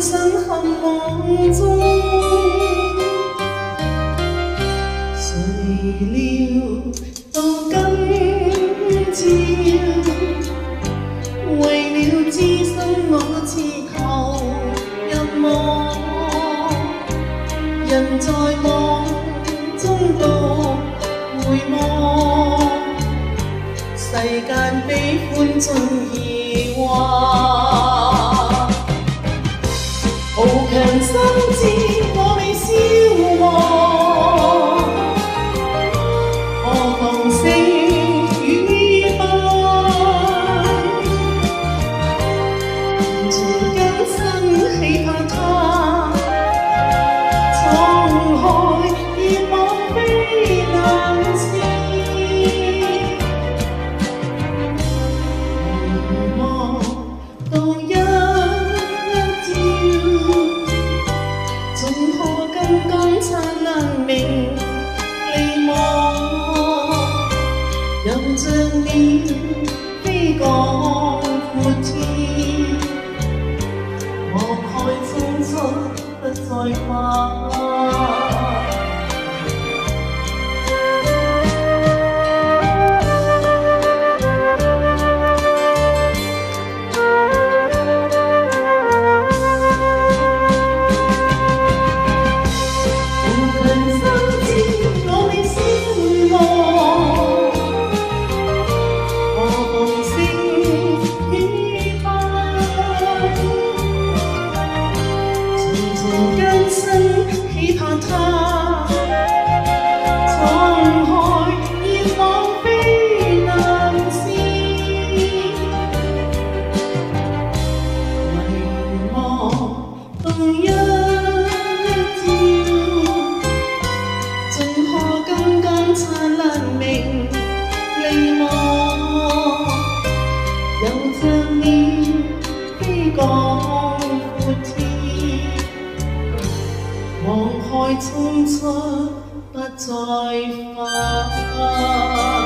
身陷網中，誰料到今朝，為了知心我徹頭入網，人在網中獨回望，世間悲歡盡疑惑。豪強心志，我未消亡，何妨勝與敗？從今生起怕他，滄海熱望非難事。回望到一朝，總可金剛燦爛明利望，又像鳥飛過闊天，望海衝出不再怕。起怕他，滄海熱望非難事。遺忘到一朝，總可金剛燦爛明利望，又像鳥飛過闊天，望海衝出不再返。